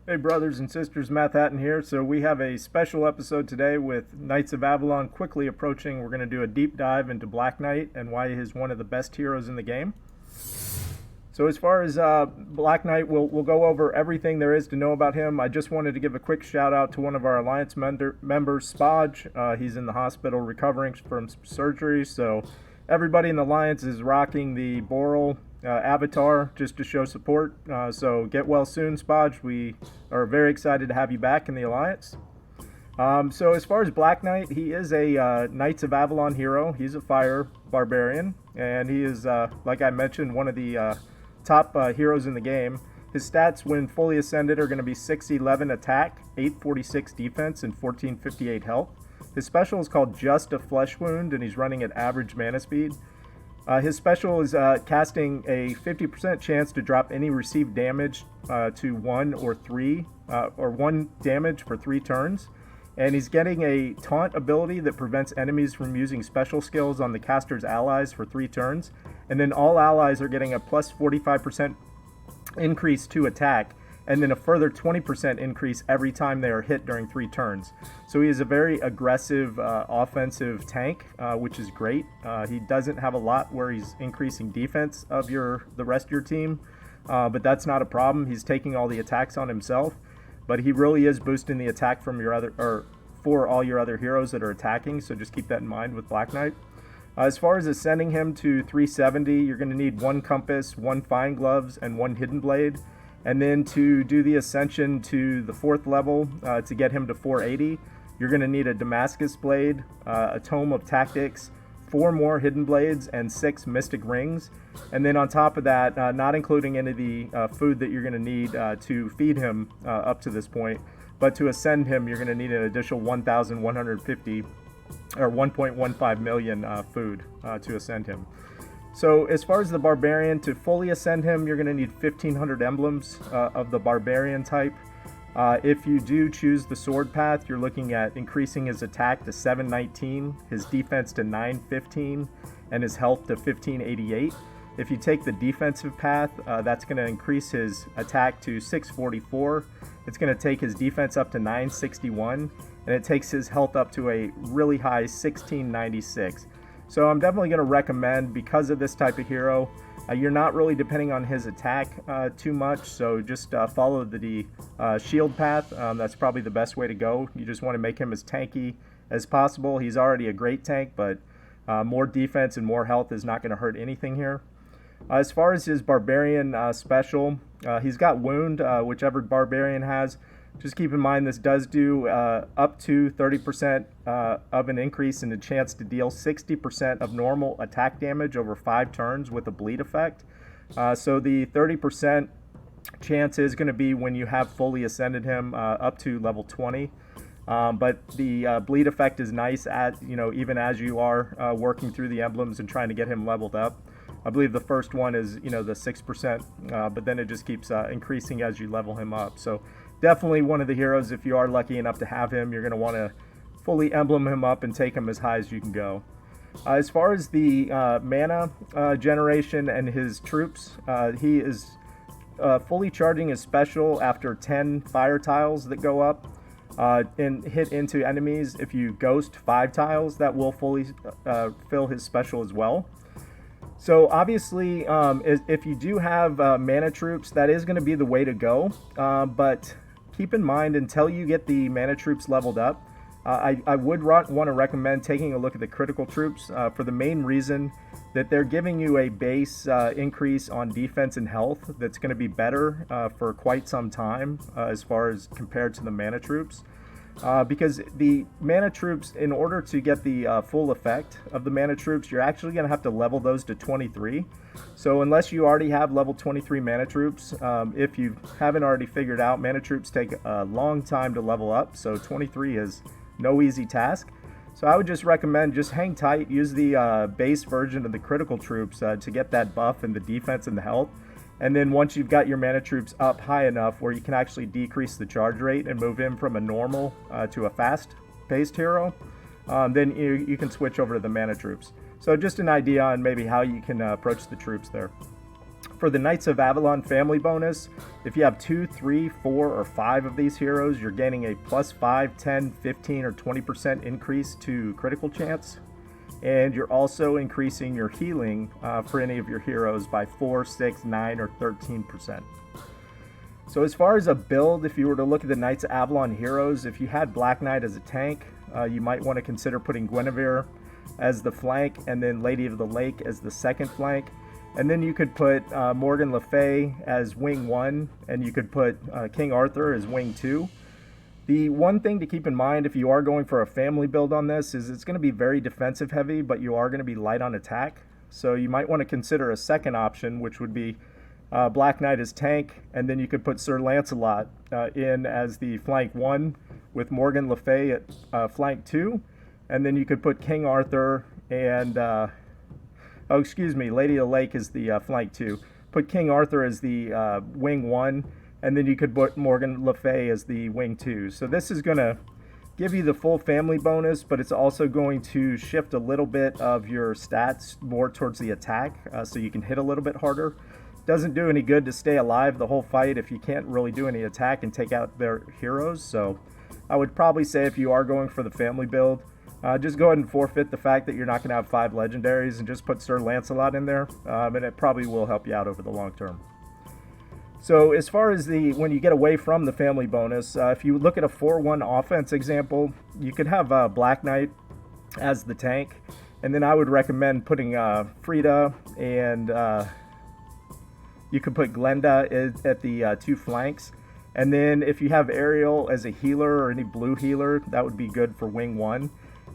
Hey brothers and sisters, Matt Hatton here. So we have a special episode today with Knights of Avalon quickly approaching. We're going to do a deep dive into Black Knight and why he is one of the best heroes in the game. So as far as Black Knight, we'll go over everything there is to know about him. I just wanted to give a quick shout out to one of our Alliance members, Spodge. He's in the hospital recovering from surgery. So everybody in the Alliance is rocking the Boral avatar just to show support. So get well soon, Spodge. We are very excited to have you back in the Alliance. So as far as Black Knight, he is a Knights of Avalon hero. He's a fire barbarian, and he is, like I mentioned, one of the top heroes in the game. His stats when fully ascended are going to be 611 attack, 846 defense, and 1458 health. His special is called Just a Flesh Wound, and he's running at average mana speed. His special is casting a 50% chance to drop any received damage to 1 or 3, or 1 damage for 3 turns. And he's getting a Taunt ability that prevents enemies from using special skills on the caster's allies for 3 turns. And then all allies are getting a plus 45% increase to attack, and then a further 20% increase every time they are hit during 3 turns. So he is a very aggressive offensive tank, which is great. He doesn't have a lot where he's increasing defense of the rest of your team, but that's not a problem. He's taking all the attacks on himself, but he really is boosting the attack from for all your other heroes that are attacking. So just keep that in mind with Black Knight. As far as ascending him to 370, you're going to need 1 compass, 1 fine gloves, and 1 hidden blade. And then to do the ascension to the 4th level, to get him to 480, you're going to need a Damascus blade, a tome of tactics, 4 more hidden blades, and 6 mystic rings. And then on top of that, not including any of the food that you're going to need to feed him up to this point, but to ascend him, you're going to need an additional 1,150 or 1.15 million food to ascend him. So as far as the Barbarian, to fully ascend him, you're going to need 1,500 emblems of the Barbarian type. If you do choose the sword path, you're looking at increasing his attack to 719, his defense to 915, and his health to 1588. If you take the defensive path, that's going to increase his attack to 644. It's going to take his defense up to 961, and it takes his health up to a really high 1696. So I'm definitely going to recommend, because of this type of hero, you're not really depending on his attack too much, so just follow the shield path. That's probably the best way to go. You just want to make him as tanky as possible. He's already a great tank, but more defense and more health is not going to hurt anything here. As far as his Barbarian special, he's got Wound, whichever Barbarian has. Just keep in mind this does do up to 30% of an increase in the chance to deal 60% of normal attack damage over 5 turns with a bleed effect. So the 30% chance is going to be when you have fully ascended him up to level 20. But the bleed effect is nice even as you are working through the emblems and trying to get him leveled up. I believe the first one is the 6%, but then it just keeps increasing as you level him up. So definitely one of the heroes, if you are lucky enough to have him, you're going to want to fully emblem him up and take him as high as you can go. As far as the mana generation and his troops, he is fully charging his special after 10 fire tiles that go up and hit into enemies. If you ghost 5 tiles, that will fully fill his special as well. So obviously, if you do have mana troops, that is going to be the way to go. But keep in mind, until you get the mana troops leveled up, I would want to recommend taking a look at the critical troops for the main reason that they're giving you a base increase on defense and health that's going to be better for quite some time as far as compared to the mana troops. Because the mana troops, in order to get the full effect of the mana troops, you're actually going to have to level those to 23. So unless you already have level 23 mana troops, if you haven't already figured out, mana troops take a long time to level up, so 23 is no easy task. So I would just recommend just hang tight, use the base version of the critical troops to get that buff and the defense and the health. And then once you've got your mana troops up high enough where you can actually decrease the charge rate and move him from a normal to a fast-paced hero, then you can switch over to the mana troops. So just an idea on maybe how you can approach the troops there. For the Knights of Avalon family bonus, if you have 2, 3, 4, or 5 of these heroes, you're gaining a plus 5, 10, 15, or 20% increase to critical chance. And you're also increasing your healing for any of your heroes by 4, 6, 9, or 13%. So as far as a build, if you were to look at the Knights of Avalon heroes, if you had Black Knight as a tank, you might want to consider putting Guinevere as the flank and then Lady of the Lake as the second flank. And then you could put Morgan Le Fay as wing 1, and you could put King Arthur as wing 2. The one thing to keep in mind if you are going for a family build on this is it's going to be very defensive heavy, but you are going to be light on attack. So you might want to consider a second option, which would be Black Knight as tank, and then you could put Sir Lancelot in as the flank 1 with Morgan Le Fay at flank 2. And then you could put King Arthur and... Lady of the Lake is the flank 2. Put King Arthur as the wing 1, and then you could put Morgan Le Fay as the wing 2. So this is going to give you the full family bonus, but it's also going to shift a little bit of your stats more towards the attack, so you can hit a little bit harder. Doesn't do any good to stay alive the whole fight if you can't really do any attack and take out their heroes. So I would probably say if you are going for the family build, just go ahead and forfeit the fact that you're not going to have 5 legendaries and just put Sir Lancelot in there, and it probably will help you out over the long term. So as far as when you get away from the family bonus, if you look at a 4-1 offense example, you could have Black Knight as the tank, and then I would recommend putting Frida, and you could put Glenda at the 2 flanks. And then if you have Ariel as a healer or any blue healer, that would be good for wing 1.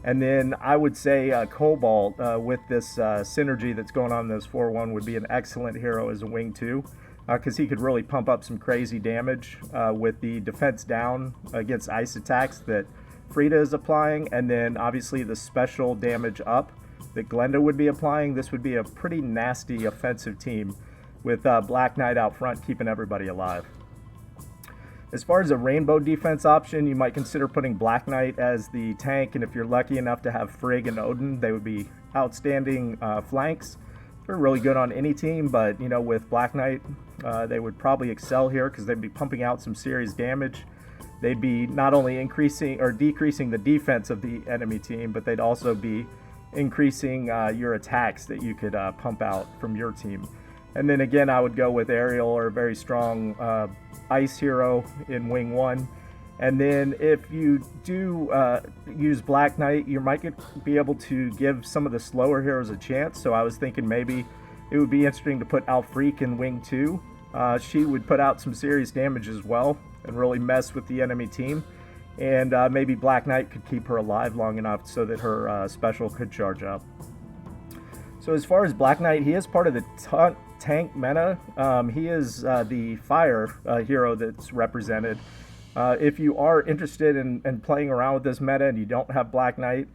And then I would say Cobalt with this synergy that's going on in this 4-1 would be an excellent hero as a wing 2, because he could really pump up some crazy damage with the defense down against ice attacks that Frida is applying, and then obviously the special damage up that Glenda would be applying. This would be a pretty nasty offensive team with Black Knight out front keeping everybody alive. As far as a rainbow defense option, you might consider putting Black Knight as the tank, and if you're lucky enough to have Frigg and Odin, they would be outstanding flanks. They're really good on any team, but you know, with Black Knight, they would probably excel here because they'd be pumping out some serious damage. They'd be not only increasing or decreasing the defense of the enemy team, but they'd also be increasing your attacks that you could pump out from your team. And then again, I would go with Ariel or a very strong ice hero in wing 1. And then if you do use Black Knight, you might be able to give some of the slower heroes a chance. So I was thinking maybe it would be interesting to put Alfreak in wing 2. She would put out some serious damage as well and really mess with the enemy team. And maybe Black Knight could keep her alive long enough so that her special could charge up. So as far as Black Knight, he is part of the Taunt tank meta. He is the fire hero that's represented. If you are interested in playing around with this meta and you don't have Black Knight,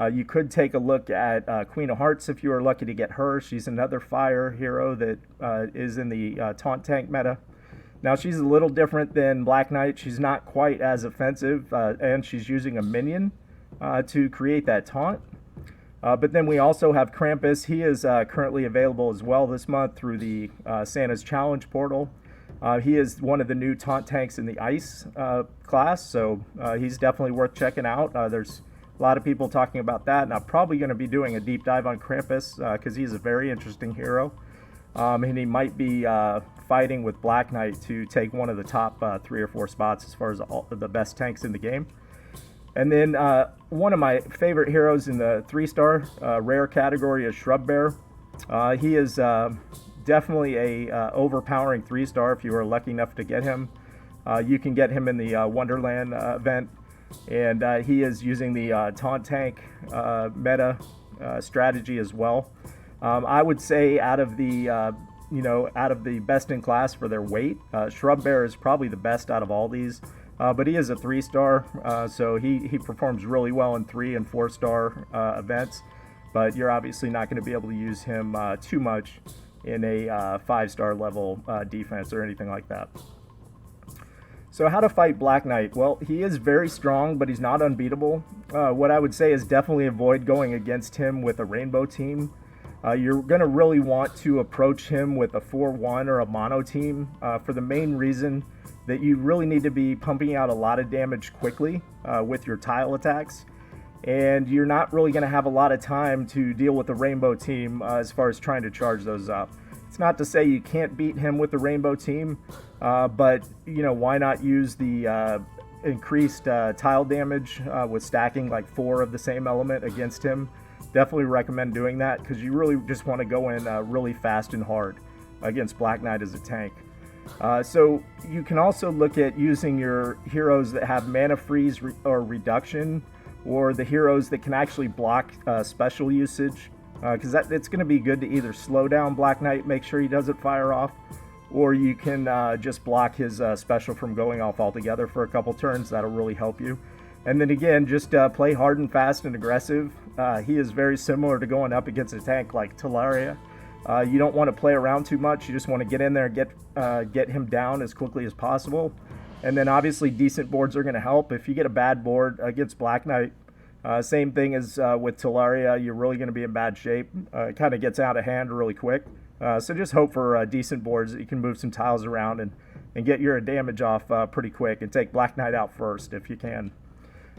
you could take a look at Queen of Hearts if you are lucky to get her. She's another fire hero that is in the Taunt tank meta. Now she's a little different than Black Knight. She's not quite as offensive, and she's using a minion to create that taunt. But then we also have Krampus. He is currently available as well this month through the Santa's Challenge portal. He is one of the new taunt tanks in the ice class, so he's definitely worth checking out. There's a lot of people talking about that, and I'm probably going to be doing a deep dive on Krampus because he's a very interesting hero. And he might be fighting with Black Knight to take one of the top 3 or 4 spots as far as the best tanks in the game. And then one of my favorite heroes in the 3-star rare category is Shrub Bear. He is definitely a overpowering 3-star if you are lucky enough to get him. You can get him in the Wonderland event, and he is using the Taunt tank meta strategy as well. I would say out of the best in class for their weight, Shrub Bear is probably the best out of all these. But he is a 3-star, so he performs really well in 3 and 4-star events. But you're obviously not going to be able to use him too much in a 5-star level defense or anything like that. So how to fight Black Knight? Well, he is very strong, but he's not unbeatable. What I would say is definitely avoid going against him with a rainbow team. You're going to really want to approach him with a 4-1 or a mono team for the main reason that you really need to be pumping out a lot of damage quickly with your tile attacks. And you're not really going to have a lot of time to deal with the rainbow team as far as trying to charge those up. It's not to say you can't beat him with the rainbow team, but why not use the increased tile damage with stacking like 4 of the same element against him. Definitely recommend doing that because you really just want to go in really fast and hard against Black Knight as a tank. So you can also look at using your heroes that have mana freeze or reduction, or the heroes that can actually block special usage, because it's going to be good to either slow down Black Knight, make sure he doesn't fire off, or you can just block his special from going off altogether for a couple turns. That'll really help you. And then again, just play hard and fast and aggressive. He is very similar to going up against a tank like Talaria. You don't want to play around too much. You just want to get in there and get him down as quickly as possible. And then obviously decent boards are going to help. If you get a bad board against Black Knight, same thing as with Talaria, you're really going to be in bad shape. It kind of gets out of hand really quick. So just hope for decent boards that you can move some tiles around and get your damage off pretty quick and take Black Knight out first if you can.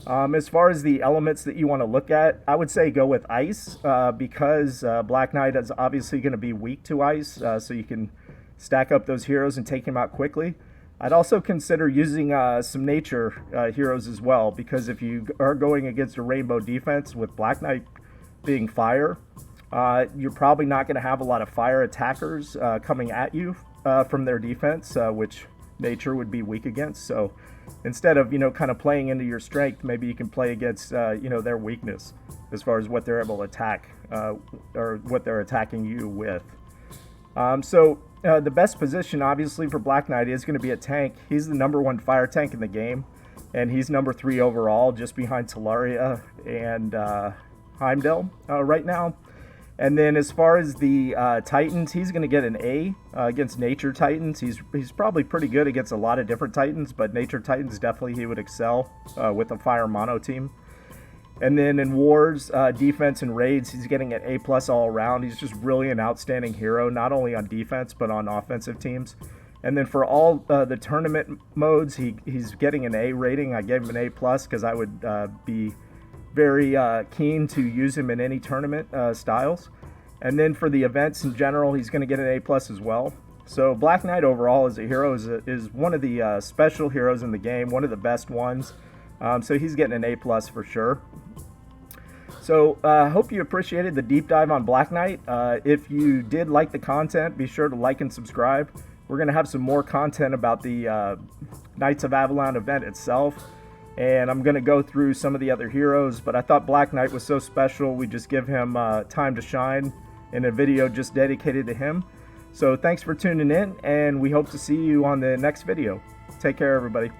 As far as the elements that you want to look at, I would say go with ice because Black Knight is obviously going to be weak to ice, so you can stack up those heroes and take him out quickly. I'd also consider using some nature heroes as well, because if you are going against a rainbow defense with Black Knight being fire, you're probably not going to have a lot of fire attackers coming at you from their defense, which nature would be weak against. So instead of kind of playing into your strength, maybe you can play against their weakness as far as what they're able to attack or what they're attacking you with. The best position obviously for Black Knight is going to be a tank. He's the #1 fire tank in the game, and he's number 3 overall, just behind Talaria and Heimdall right now. And then as far as the Titans, he's going to get an A against Nature Titans. He's probably pretty good against a lot of different Titans, but Nature Titans definitely he would excel with a fire mono team. And then in Wars, defense and raids, he's getting an A+ all around. He's just really an outstanding hero, not only on defense but on offensive teams. And then for all the tournament modes, he's getting an A rating. I gave him an A+ because I would be very keen to use him in any tournament styles. And then for the events in general, he's going to get an A+ as well. So Black Knight overall as a hero is one of the special heroes in the game, one of the best ones. So he's getting an A+ for sure. So I hope you appreciated the deep dive on Black Knight. If you did like the content, be sure to like and subscribe. We're going to have some more content about the Knights of Avalon event itself. And I'm going to go through some of the other heroes, but I thought Black Knight was so special, we just give him time to shine in a video just dedicated to him. So thanks for tuning in, and we hope to see you on the next video. Take care, everybody.